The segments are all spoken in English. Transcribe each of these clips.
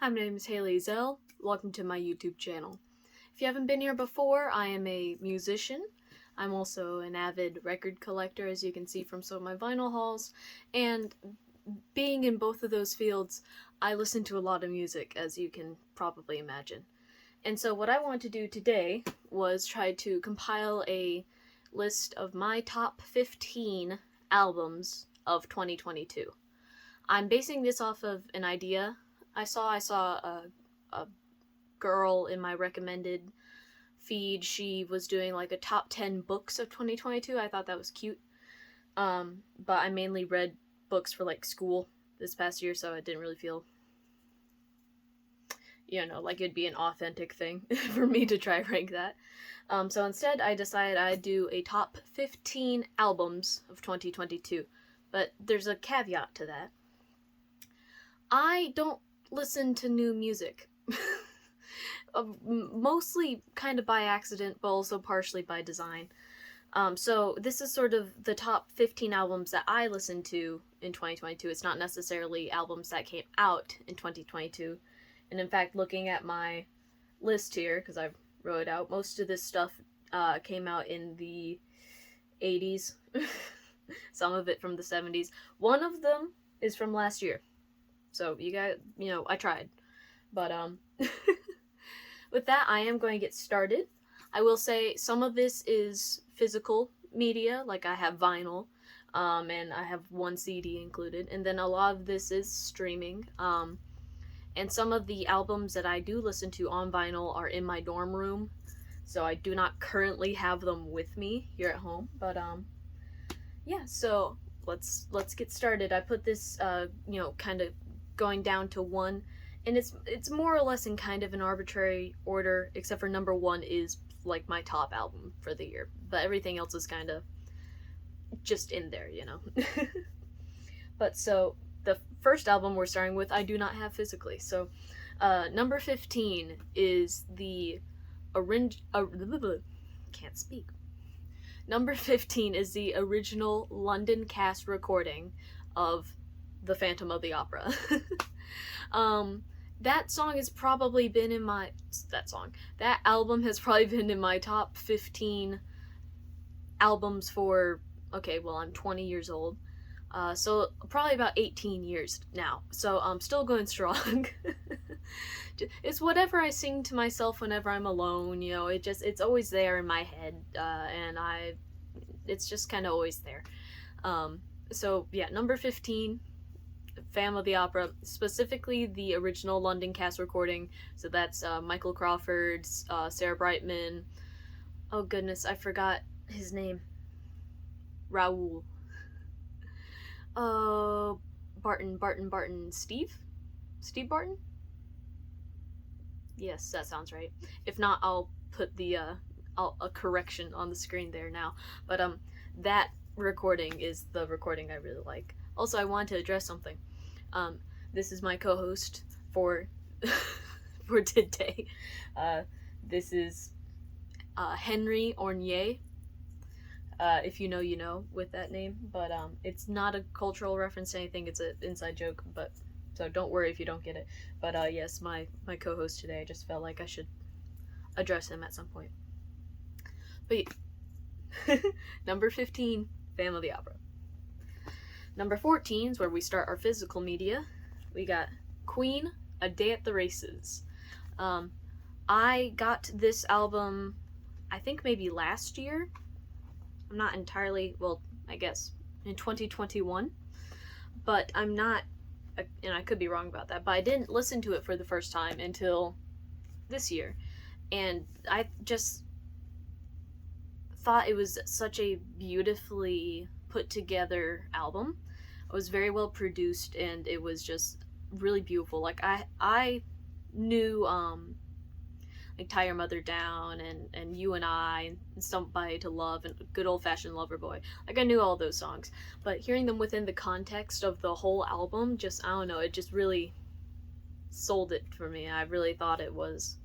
Hi, my name is Haley Zell. Welcome to my YouTube channel. If you haven't been here before, I am a musician. I'm also an avid record collector, as you can see from some of my vinyl hauls, and being in both of those fields, I listen to a lot of music, as you can probably imagine. And so what I wanted to do today was try to compile a list of my top 15 albums of 2022. I'm basing this off of an idea I saw a girl in my recommended feed. She was doing like a top 10 books of 2022. I thought that was cute. But I mainly read books for like school this past year, so I didn't really feel, like it'd be an authentic thing for me to try rank that. So instead, I decided I'd do a top 15 albums of 2022. But there's a caveat to that. I don't listen to new music. Mostly kind of by accident, but also partially by design. So this is sort of the top 15 albums that I listened to in 2022. It's not necessarily albums that came out in 2022. And in fact, looking at my list here, because I wrote it out, most of this stuff came out in the 80s. Some of it from the 70s. One of them is from last year. So you guys, I tried. But with that, I am going to get started. I will say some of this is physical media, like I have vinyl, and I have one CD included, and then a lot of this is streaming. And some of the albums that I do listen to on vinyl are in my dorm room, so I do not currently have them with me here at home. But yeah, so let's get started. I put this, kind of going down to one, and it's more or less in kind of an arbitrary order, except for number one is like my top album for the year, but everything else is kind of just in there, But so the first album we're starting with, I do not have physically. So number 15 is the can't speak. Number 15 is the original London cast recording of The Phantom of the Opera. That album has probably been in my top 15 albums for, I'm 20 years old. So probably about 18 years now. So I'm still going strong. It's whatever I sing to myself whenever I'm alone, it's always there in my head, and it's just kind of always there. So yeah, number 15, Phantom of the Opera, specifically the original London cast recording. So that's Michael Crawford, Sarah Brightman. Oh goodness, I forgot his name. Raoul. Barton. Steve Barton? Yes, that sounds right. If not, I'll put a correction on the screen there now. But that recording is the recording I really like. Also, I wanted to address something. This is my co-host for for today. This is Henry Ornier. If you know, you know, with that name. But it's not a cultural reference to anything. It's an inside joke. But so don't worry if you don't get it. But yes, my co-host today. I just felt like I should address him at some point. But number 15, Phantom of the Opera. Number 14 is where we start our physical media. We got Queen, A Day at the Races. I got this album, I think maybe last year. I'm not entirely, I guess in 2021. But I'm not, and I could be wrong about that, but I didn't listen to it for the first time until this year. And I just thought it was such a beautifully put together album. It was very well produced, and it was just really beautiful. Like I knew like Tie Your Mother Down and You and I and Somebody to Love and Good Old Fashioned Lover Boy. Like I knew all those songs, but hearing them within the context of the whole album, just I don't know, it just really sold it for me. I really thought it was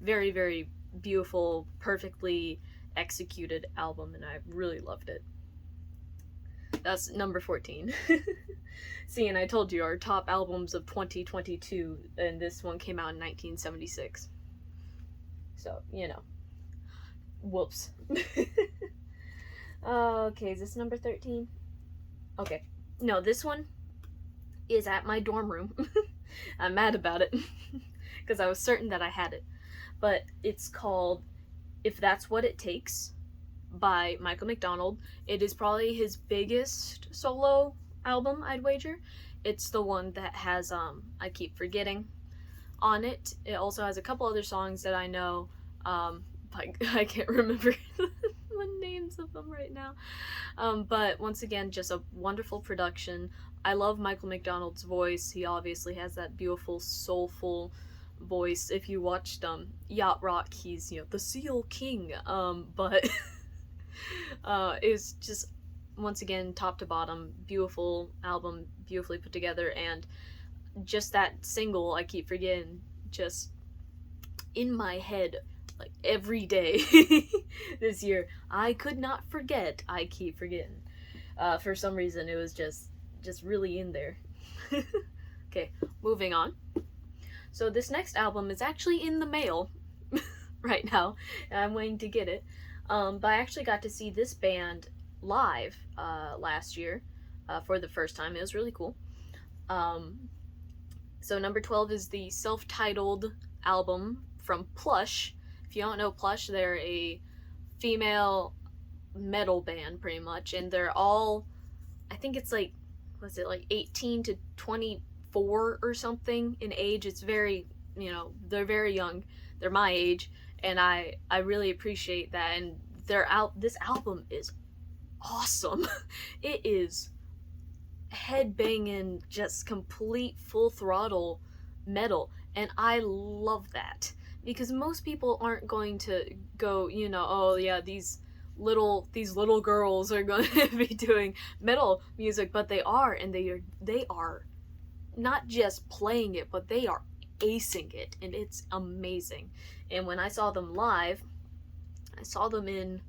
very, very beautiful, perfectly executed album, and I really loved it. That's number 14. See, and I told you our top albums of 2022, and this one came out in 1976. So, you know. Whoops. Okay, is this number 13? Okay. No, this one is at my dorm room. I'm mad about it because I was certain that I had it. But it's called If That's What It Takes by Michael McDonald. It is probably his biggest solo album, I'd wager. It's the one that has I Keep Forgetting on it. It also has a couple other songs that I know. I can't remember the names of them right now. But once again, just a wonderful production. I love Michael McDonald's voice. He obviously has that beautiful, soulful voice. If you watched Yacht Rock, he's, you know, the Seal King. But it's just, once again, top to bottom, beautiful album, beautifully put together, and just that single, I Keep Forgetting, just in my head like every day this year. I could not forget I Keep Forgetting. For some reason, it was just really in there. Okay, moving on. So this next album is actually in the mail right now, and I'm waiting to get it. But I actually got to see this band live last year for the first time. It was really cool. So number 12 is the self-titled album from Plush. If you don't know Plush, they're a female metal band, pretty much, and they're all, I think it's like, was it like 18 to 24 or something in age. It's very, you know, they're very young. They're my age, and I really appreciate that. And this album is awesome. It is headbanging, just complete full throttle metal, and I love that, because most people aren't going to go, you know, oh yeah, these little girls are going to be doing metal music, but they are, and they are not just playing it, but they are acing it, and it's amazing. And when I saw them live, I saw them in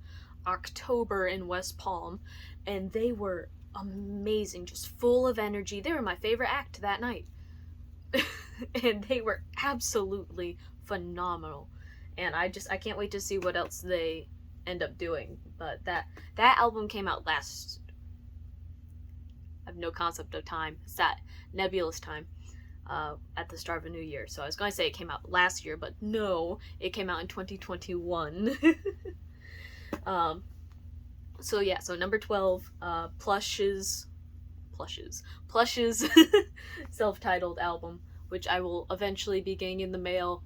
October in West Palm, and they were amazing, just full of energy. They were my favorite act that night. And they were absolutely phenomenal. And I can't wait to see what else they end up doing. But that album came out last, I have no concept of time. It's that nebulous time at the start of a new year. So I was going to say it came out last year, but no, it came out in 2021. So yeah, so number 12, Plush's self-titled album, which I will eventually be getting in the mail.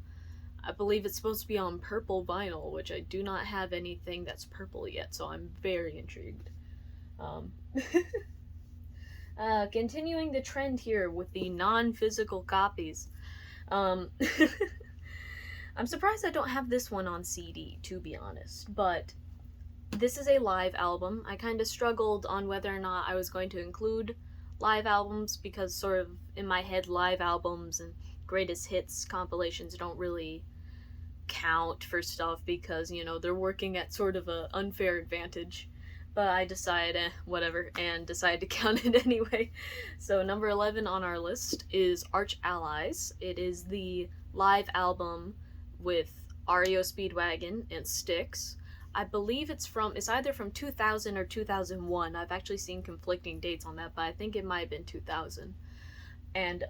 I believe it's supposed to be on purple vinyl, which I do not have anything that's purple yet, so I'm very intrigued. Continuing the trend here with the non-physical copies. I'm surprised I don't have this one on CD, to be honest, but this is a live album. I kind of struggled on whether or not I was going to include live albums, because sort of in my head, live albums and greatest hits compilations don't really count for stuff, because, you know, they're working at sort of an unfair advantage. But I decided, whatever, and decided to count it anyway. So number 11 on our list is Arch Allies. It is the live album with REO Speedwagon and Styx. I believe it's either from 2000 or 2001. I've actually seen conflicting dates on that, but I think it might have been 2000. And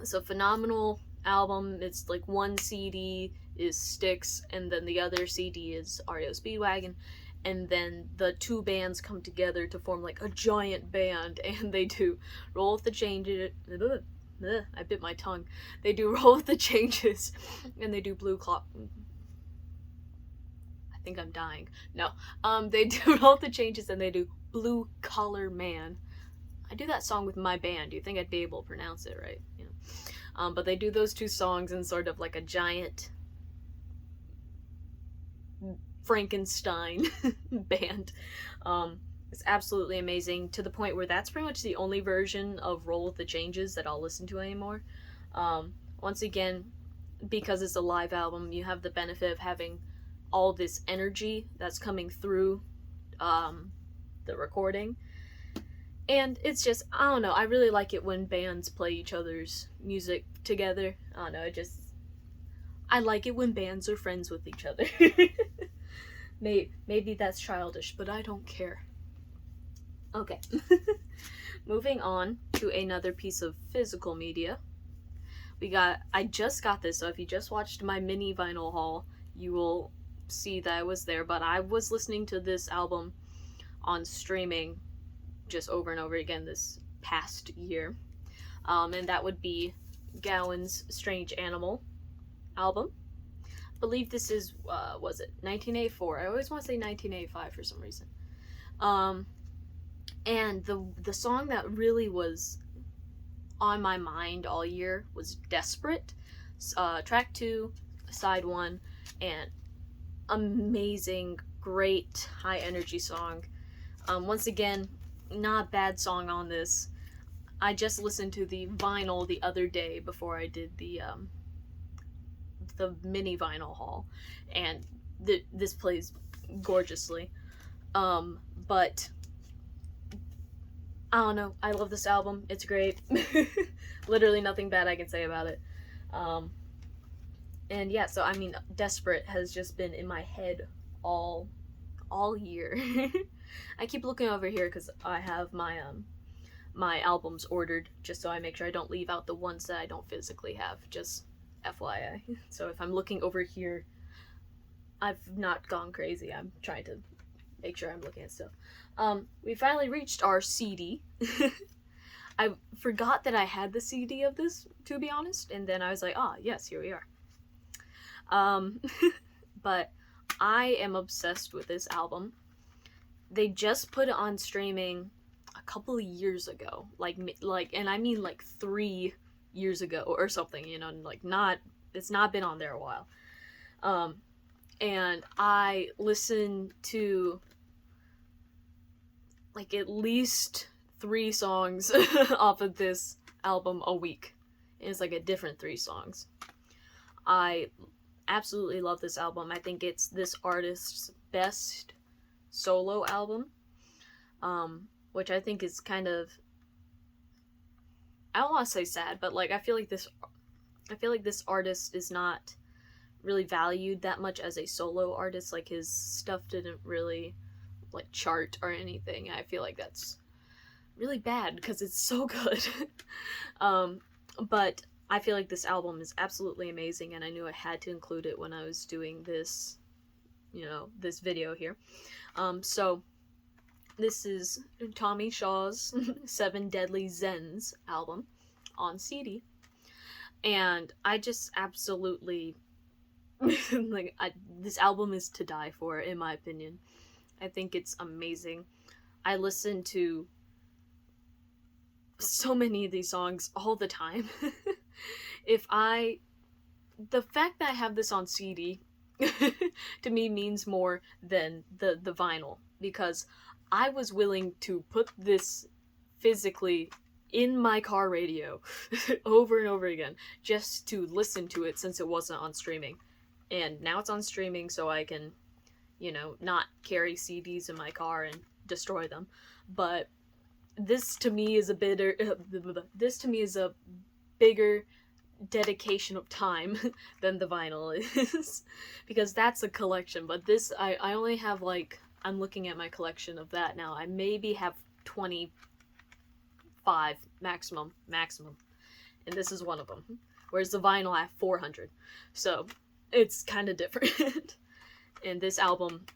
it's a phenomenal album. It's like one CD is Styx, and then the other CD is REO Speedwagon, and then the two bands come together to form like a giant band, and they do Roll with the Changes. I bit my tongue. They do Roll with the Changes, and they do Blue Clock. I think I'm dying. No. They do Roll with the Changes, and they do Blue Collar Man. I do that song with my band. You think I'd be able to pronounce it right? You know. But they do those two songs in sort of like a giant Frankenstein band. It's absolutely amazing, to the point where that's pretty much the only version of Roll with the Changes that I'll listen to anymore. Once again, because it's a live album, you have the benefit of having all this energy that's coming through the recording, And it's just, I don't know, I really like it when bands play each other's music together. I don't know, I like it when bands are friends with each other. Maybe that's childish, but I don't care. Okay. Moving on to another piece of physical media. I just got this, so if you just watched my mini vinyl haul, you will see that I was there, but I was listening to this album on streaming just over and over again this past year. And that would be Gowan's Strange Animal album. I believe this is, was it 1984? I always want to say 1985 for some reason. And the song that really was on my mind all year was Desperate, track 2, side 1, and amazing, great, high energy song. Once again, not a bad song on this. I just listened to the vinyl the other day before I did the mini vinyl haul, and this plays gorgeously. But I don't know, I love this album. It's great. Literally nothing bad I can say about it. And yeah, so I mean, Desperate has just been in my head all year. I keep looking over here because I have my albums ordered, just so I make sure I don't leave out the ones that I don't physically have, just FYI. So if I'm looking over here, I've not gone crazy. I'm trying to make sure I'm looking at stuff. We finally reached our CD. I forgot that I had the CD of this, to be honest, and then I was like, yes, here we are. But I am obsessed with this album. They just put it on streaming a couple of years ago, and I mean like 3 years ago or something, you know, like it's not been on there a while. And I listened to like at least 3 songs off of this album a week. It's like a different 3 songs. I absolutely love this album. I think it's this artist's best solo album, which I think is kind of, I don't want to say sad, but like I feel like this artist is not really valued that much as a solo artist. Like his stuff didn't really like chart or anything. I feel like that's really bad because it's so good. But I feel like this album is absolutely amazing, and I knew I had to include it when I was doing this, you know, this video here. So this is Tommy Shaw's 7 Deadly Zens album on CD, and I just absolutely this album is to die for, in my opinion. I think it's amazing. I listen to so many of these songs all the time. The fact that I have this on CD to me means more than the vinyl, because I was willing to put this physically in my car radio over and over again just to listen to it, since it wasn't on streaming. And now it's on streaming, so I can, you know, not carry CDs in my car and destroy them. But this to me is a bigger dedication of time than the vinyl is, because that's a collection. But this, I only have like, I'm looking at my collection of that now, I maybe have 25 maximum, and this is one of them, whereas the vinyl I have 400, so it's kind of different. And this album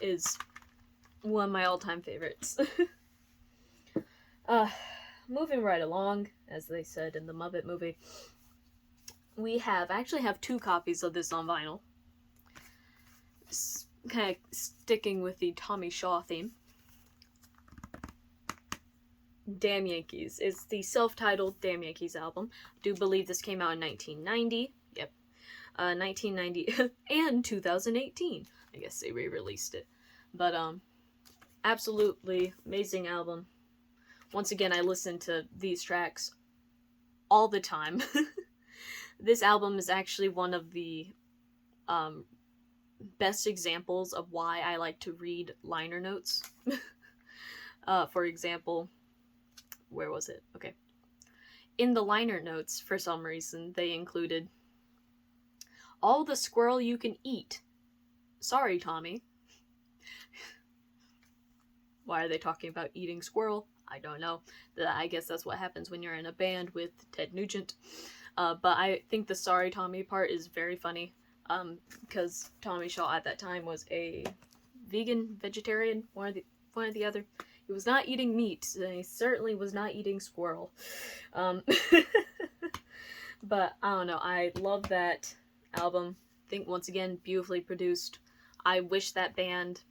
is one of my all-time favorites. Moving right along, as they said in the Muppet movie, I actually have 2 copies of this on vinyl. Kind of sticking with the Tommy Shaw theme. Damn Yankees. It's the self-titled Damn Yankees album. I do believe this came out in 1990. Yep. 1990 and 2018. I guess they re-released it. But, absolutely amazing album. Once again, I listen to these tracks all the time. This album is actually one of the best examples of why I like to read liner notes. For example, where was it? Okay. In the liner notes, for some reason, they included, all the squirrel you can eat. Sorry, Tommy. Why are they talking about eating squirrel? I don't know. I guess that's what happens when you're in a band with Ted Nugent. But I think the sorry Tommy part is very funny. Because Tommy Shaw at that time was a vegan, vegetarian, one or the other. He was not eating meat, and he certainly was not eating squirrel. But I don't know, I love that album. I think, once again, beautifully produced. I wish that band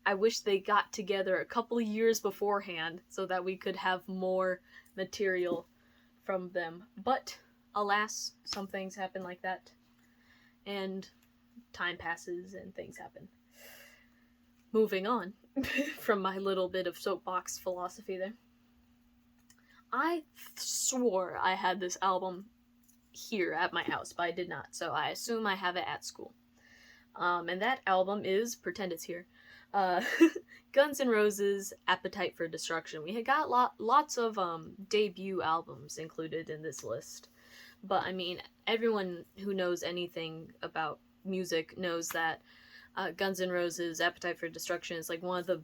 I wish they got together a couple of years beforehand so that we could have more material from them. But, alas, some things happen like that. And time passes and things happen. Moving on from my little bit of soapbox philosophy there. I swore I had this album here at my house, but I did not, so I assume I have it at school. And that album is, pretend it's here, Guns N' Roses' Appetite for Destruction. We had got lots of debut albums included in this list. But, I mean, everyone who knows anything about music knows that Guns N' Roses' Appetite for Destruction is like one of the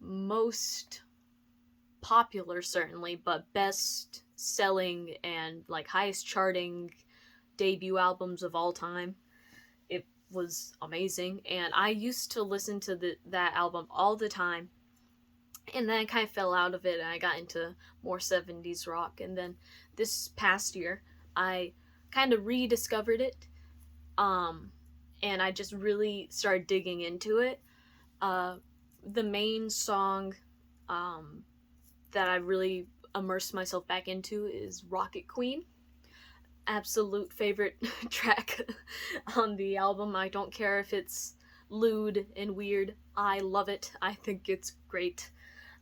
most popular, certainly, but best selling and like highest charting debut albums of all time. It was amazing, and I used to listen to that album all the time, and then I kind of fell out of it and I got into more 70s rock. And then this past year I kind of rediscovered it, and I just really started digging into it. The main song that I really immersed myself back into is Rocket Queen. Absolute favorite track on the album. I don't care if it's lewd and weird. I love it. I think it's great.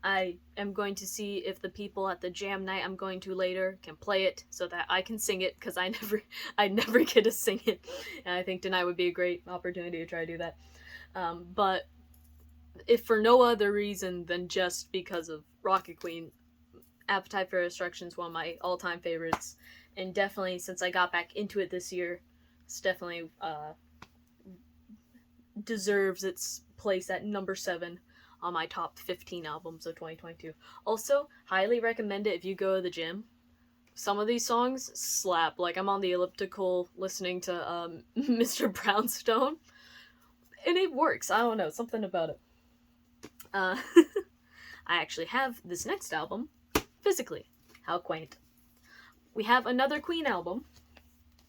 I am going to see if the people at the jam night I'm going to later can play it so that I can sing it, because I never get to sing it, and I think tonight would be a great opportunity to try to do that. But if for no other reason than just because of Rocket Queen, Appetite for Destruction is one of my all-time favorites, and definitely since I got back into it this year, it's definitely deserves its place at number 7 on my top 15 albums of 2022. Also, highly recommend it if you go to the gym. Some of these songs slap. Like, I'm on the elliptical listening to Mr. Brownstone, and it works. I don't know, something about it. I actually have this next album physically. How quaint. We have another Queen album,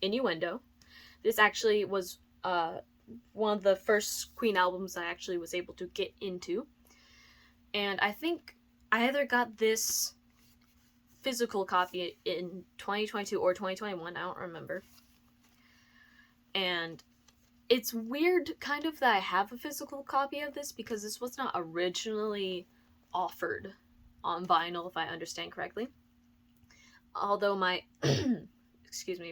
Innuendo. This actually was one of the first Queen albums I actually was able to get into. And I think I either got this physical copy in 2022 or 2021, I don't remember. And it's weird kind of that I have a physical copy of this, because this was not originally offered on vinyl, if I understand correctly. Although my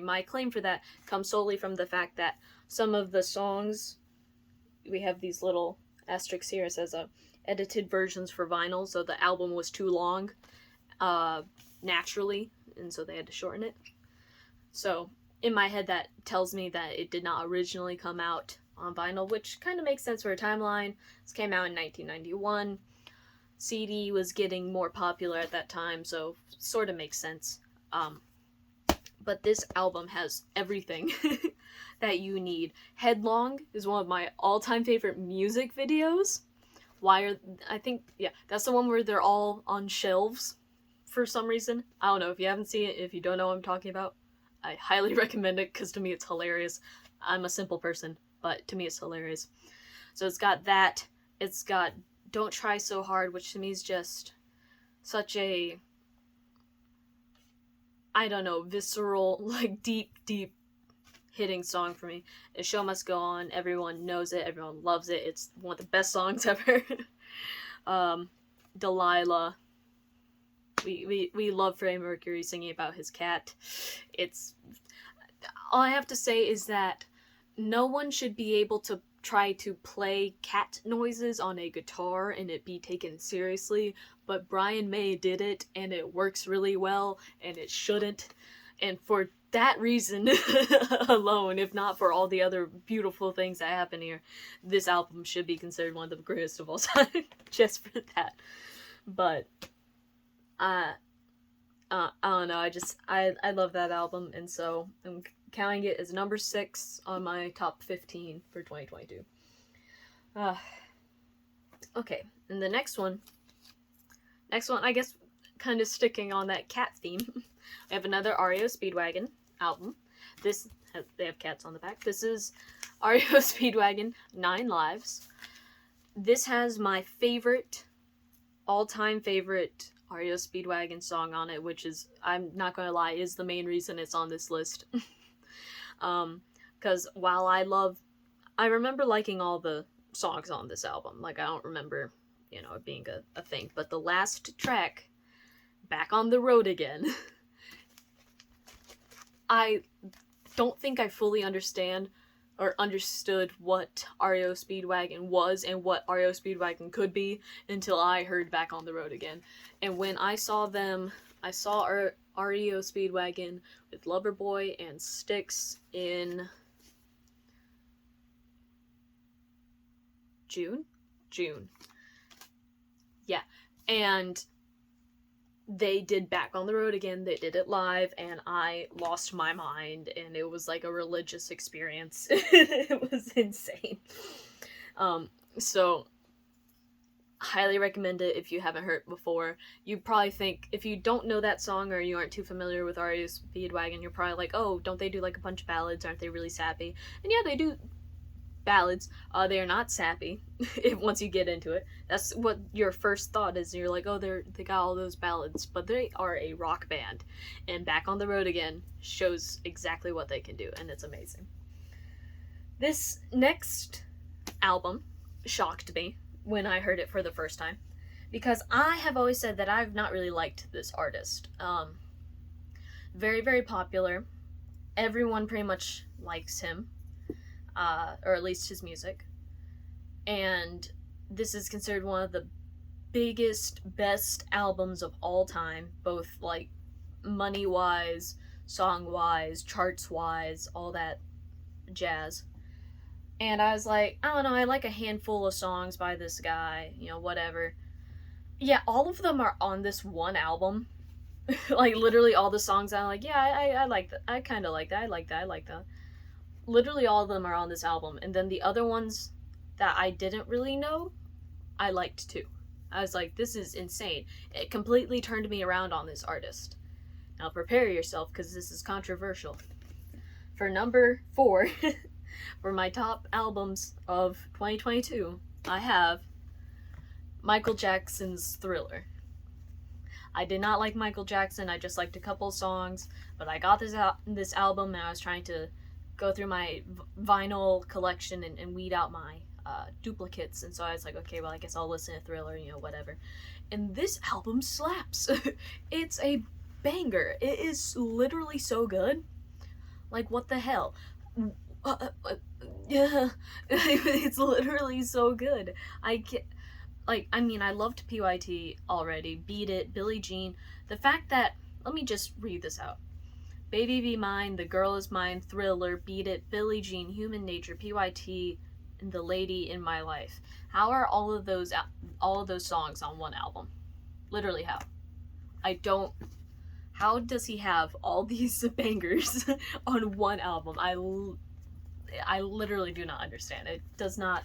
my claim for that comes solely from the fact that some of the songs, we have these little asterisks here, it says edited versions for vinyl, so the album was too long naturally, and so they had to shorten it. So in my head that tells me that it did not originally come out on vinyl, which kind of makes sense for a timeline. This came out in 1991. CD was getting more popular at that time, so sort of makes sense. But this album has everything that you need. Headlong is one of my all-time favorite music videos. That's the one where they're all on shelves for some reason. I don't know, if you haven't seen it, if you don't know what I'm talking about, I highly recommend it, because to me it's hilarious. I'm a simple person, but to me it's hilarious. So it's got that. It's got Don't Try So Hard, which to me is just such a, I don't know, visceral, like deep hitting song for me. The Show Must Go On. Everyone knows it. Everyone loves it. It's one of the best songs ever. Delilah. We love Freddie Mercury singing about his cat. All I have to say is that no one should be able to try to play cat noises on a guitar and it be taken seriously, but Brian May did it, and it works really well, and it shouldn't. And for that reason alone, if not for all the other beautiful things that happen here, this album should be considered one of the greatest of all time, just for that. But, I don't know, I love that album, and so I'm counting it as number 6 on my top 15 for 2022. Okay, and the next one, I guess, kind of sticking on that cat theme, I have another REO Speedwagon album. They have cats on the back. This is REO Speedwagon, 9 Lives. This has my all-time favorite REO Speedwagon song on it, which is, I'm not gonna lie, is the main reason it's on this list. Because while I remember liking all the songs on this album, like, I don't remember, it being a thing, but the last track, Back on the Road Again, I don't think I fully understood what REO Speedwagon was and what REO Speedwagon could be until I heard Back on the Road Again. And when I saw REO Speedwagon with Loverboy and Styx in June? Yeah. And they did Back on the Road Again. They did it live, and I lost my mind, and it was like a religious experience. It was insane. So highly recommend it if you haven't heard it before. You probably think, if you don't know that song or you aren't too familiar with REO Speedwagon, you're probably like, oh, don't they do like a bunch of ballads? Aren't they really sappy? And yeah, they do ballads. They are not sappy once you get into it. That's what your first thought is. You're like, oh, they got all those ballads, but they are a rock band. And Back on the Road Again shows exactly what they can do, and it's amazing. This next album shocked me when I heard it for the first time, because I have always said that I've not really liked this artist. Very, very popular. Everyone pretty much likes him. Or at least his music. And this is considered one of the biggest, best albums of all time, both like money-wise, song-wise, charts-wise, all that jazz. And I was like, I don't know, I like a handful of songs by this guy, whatever. Yeah, all of them are on this one album. Like, literally all the songs I'm like, yeah, I like that. I kind of like that. I like that. Literally all of them are on this album, and then the other ones that I didn't really know, I liked too. I was like, this is insane. It completely turned me around on this artist. Now prepare yourself, because this is controversial. For number 4, for my top albums of 2022, I have Michael Jackson's Thriller. I did not like Michael Jackson, I just liked a couple songs, but I got this album, and I was trying to go through my vinyl collection and weed out my duplicates, and so I was like, okay, well, I guess I'll listen to Thriller, whatever. And this album slaps. It's a banger. It is literally so good. Like, what the hell? Yeah, it's literally so good. I loved PYT already. Beat It, Billie Jean. The fact that, let me just read this out. Baby Be Mine, The Girl Is Mine, Thriller, Beat It, Billie Jean, Human Nature, PYT, and The Lady in My Life. How are all of those songs on one album? Literally, how? How does he have all these bangers on one album? I literally do not understand. It does not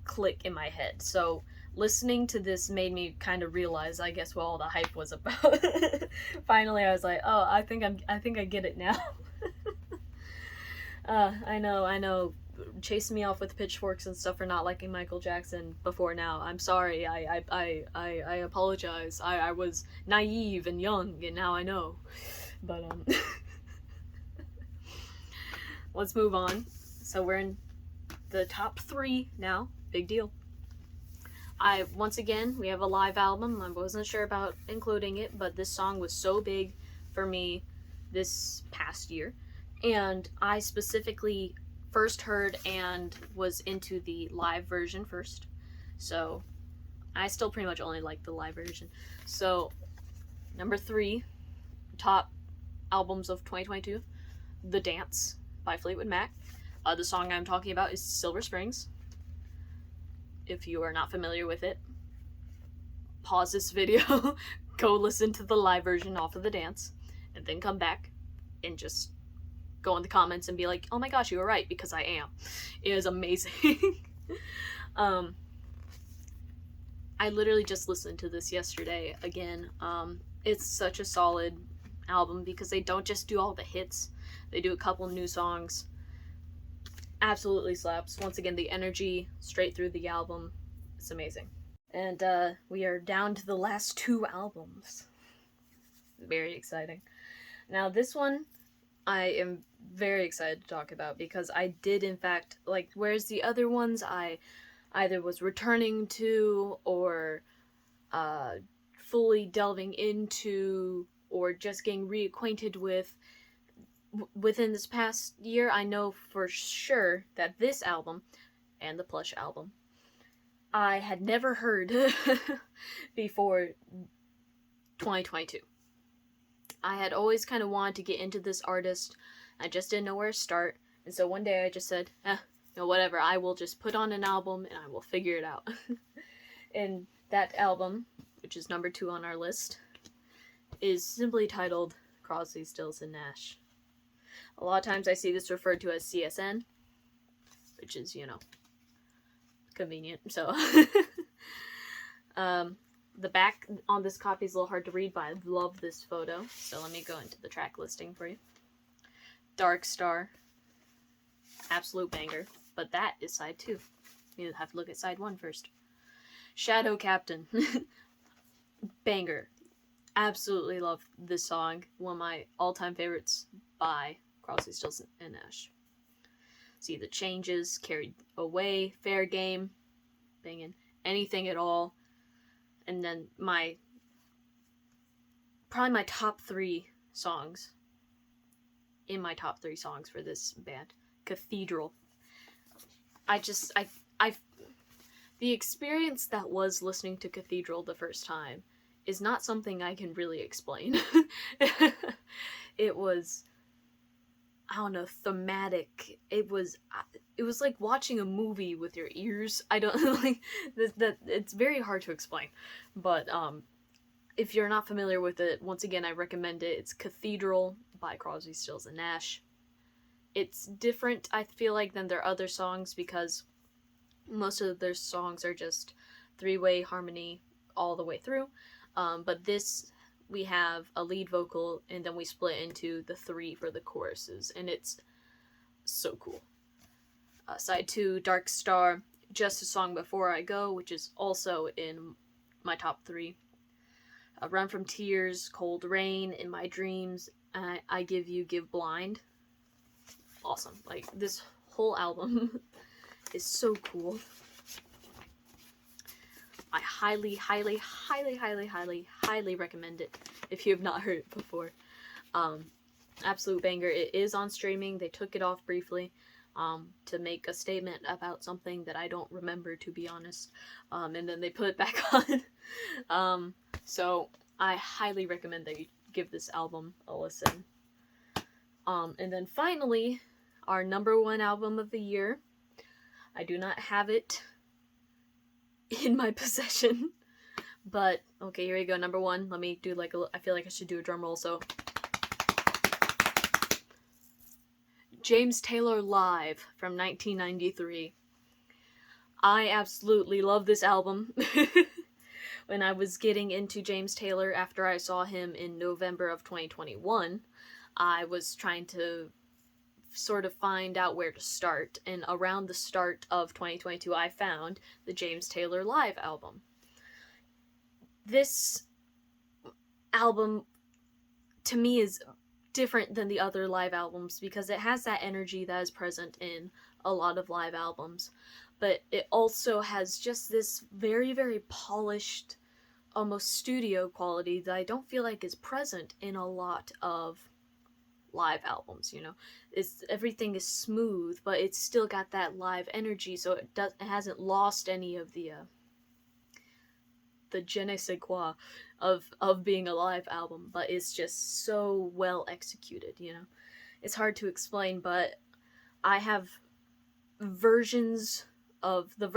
click in my head. So listening to this made me kind of realize, I guess, what all the hype was about. Finally, I was like, oh, I think I get it now. I know. Chasing me off with pitchforks and stuff for not liking Michael Jackson before now. I'm sorry. I apologize. I was naive and young, and now I know. But let's move on. So we're in the top 3 now. Big deal. Once again, we have a live album. I wasn't sure about including it, but this song was so big for me this past year. And I specifically first heard and was into the live version first. So I still pretty much only like the live version. So, number 3, top albums of 2022, The Dance by Fleetwood Mac. The song I'm talking about is Silver Springs. If you are not familiar with it, pause this video, go listen to the live version off of The Dance, and then come back and just go in the comments and be like, oh my gosh, you were right, because I am. It is amazing. I literally just listened to this yesterday again. It's such a solid album because they don't just do all the hits, they do a couple new songs. Absolutely slaps. Once again, the energy straight through the album, it's amazing. And we are down to the last 2 albums. Very exciting. Now this one I am very excited to talk about because I did in fact, like, whereas the other ones I either was returning to or fully delving into or just getting reacquainted with within this past year, I know for sure that this album and the Plush album I had never heard before 2022. I had always kind of wanted to get into this artist. I just didn't know where to start. And so one day I just said, whatever, I will just put on an album and I will figure it out. And that album, which is number 2 on our list, is simply titled Crosby, Stills, and Nash. A lot of times I see this referred to as CSN, which is, convenient. So, the back on this copy is a little hard to read, but I love this photo. So let me go into the track listing for you. Dark Star, absolute banger, but that is side 2. You have to look at side 1 first. Shadow Captain, banger. Absolutely love this song. One of my all-time favorites by Crosby, Stills, and Nash. See the Changes, Carried Away, Fair Game, banging, Anything at All. And then probably my top 3 songs in my top 3 songs for this band. Cathedral. The experience that was listening to Cathedral the first time is not something I can really explain. It was, I don't know, thematic. It was like watching a movie with your ears. I don't like that. It's very hard to explain, but if you're not familiar with it, once again, I recommend it. It's Cathedral by Crosby, Stills, and Nash. It's different, I feel like, than their other songs because most of their songs are just 3-way harmony all the way through. But this, we have a lead vocal, and then we split into the 3 for the choruses, and it's so cool. Side 2, Dark Star, Just a Song Before I Go, which is also in my top 3. Run from Tears, Cold Rain, In My Dreams, I Give You, Give Blind. Awesome. Like, this whole album is so cool. I highly, highly, highly, highly, highly, highly recommend it if you have not heard it before. Absolute banger. It is on streaming. They took it off briefly to make a statement about something that I don't remember, to be honest. And then they put it back on. So I highly recommend that you give this album a listen. And then finally, our number 1 album of the year. I do not have it in my possession, but okay, here we go. Number 1. Let me do I feel like I should do a drum roll. So, James Taylor Live from 1993. I absolutely love this album. When I was getting into James Taylor after I saw him in November of 2021, I was trying to sort of find out where to start, and around the start of 2022 I found the James Taylor Live album. This album to me is different than the other live albums because it has that energy that is present in a lot of live albums, but it also has just this very, very polished, almost studio quality that I don't feel like is present in a lot of live albums. Everything is smooth, but it's still got that live energy, so it hasn't lost any of the the je ne sais quoi of being a live album, but it's just so well executed, you know. It's hard to explain, but I have versions of the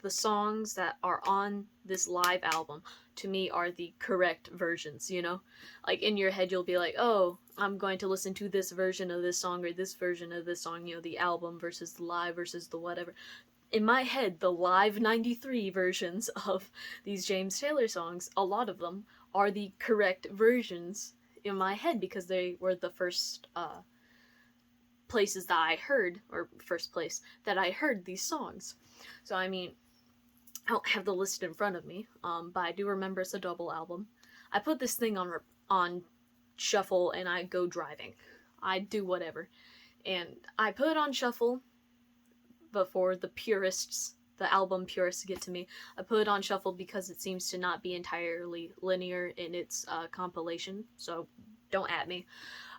songs that are on this live album, to me, are the correct versions, you know? Like, in your head, you'll be like, oh, I'm going to listen to this version of this song or this version of this song, you know, the album versus the live versus the whatever. In my head, the live 93 versions of these James Taylor songs, a lot of them, are the correct versions in my head because they were the first, places that I heard, or first place that I heard these songs. So, I mean, I don't have the list in front of me, but I do remember it's a double album. I put this thing on shuffle and I go driving. I do whatever. And I put it on shuffle before the album purists get to me. I put it on shuffle because it seems to not be entirely linear in its compilation, so don't at me.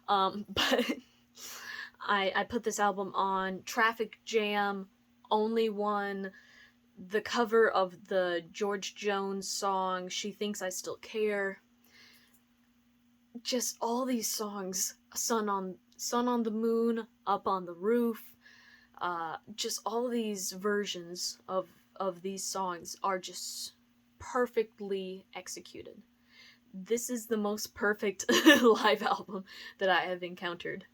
But I put this album on Traffic Jam, Only One, the cover of the George Jones song, She Thinks I Still Care. Just all these songs, Sun on the Moon, Up on the Roof, just all these versions of these songs are just perfectly executed. This is the most perfect live album that I have encountered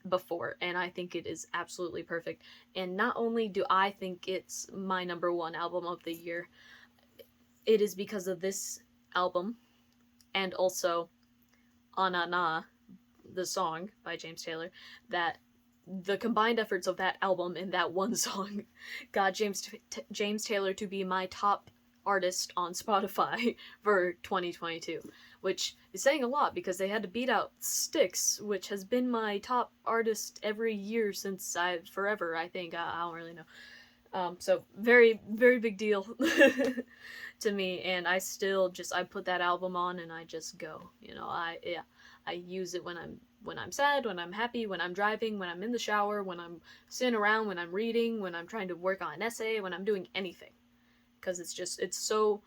before, and I think it is absolutely perfect. And not only do I think it's my number one album of the year, it is because of this album, and also Anana, the song by James Taylor, that the combined efforts of that album and that one song got James Taylor to be my top artist on Spotify for 2022, which is saying a lot because they had to beat out Styx, which has been my top artist every year since forever, I think. I don't really know. So very, very big deal to me, and I put that album on and I just go, you know. I use it when I'm sad, when I'm happy, when I'm driving, when I'm in the shower, when I'm sitting around, when I'm reading, when I'm trying to work on an essay, when I'm doing anything. Because it's so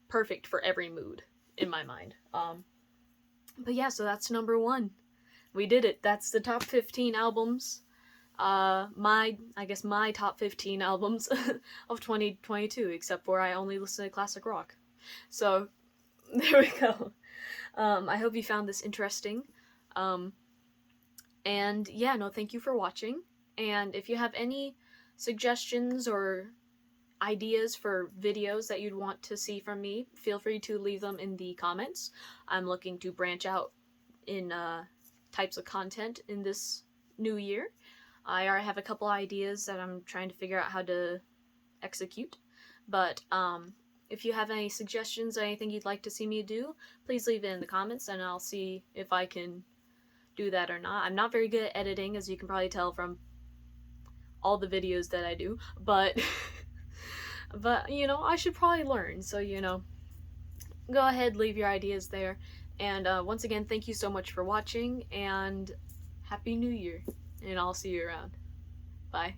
perfect for every mood in my mind. But yeah, so that's number one. We did it. That's the top 15 albums. My top 15 albums of 2022, except for I only listen to classic rock. So, there we go. I hope you found this interesting. And yeah, no, thank you for watching. And if you have any suggestions or ideas for videos that you'd want to see from me, feel free to leave them in the comments. I'm looking to branch out in types of content in this new year. I already have a couple ideas that I'm trying to figure out how to execute, but if you have any suggestions or anything you'd like to see me do, please leave it in the comments and I'll see if I can do that or not. I'm not very good at editing, as you can probably tell from all the videos that I do, but but, you know, I should probably learn, so, you know, go ahead, leave your ideas there, and once again, thank you so much for watching, and Happy New Year, and I'll see you around. Bye.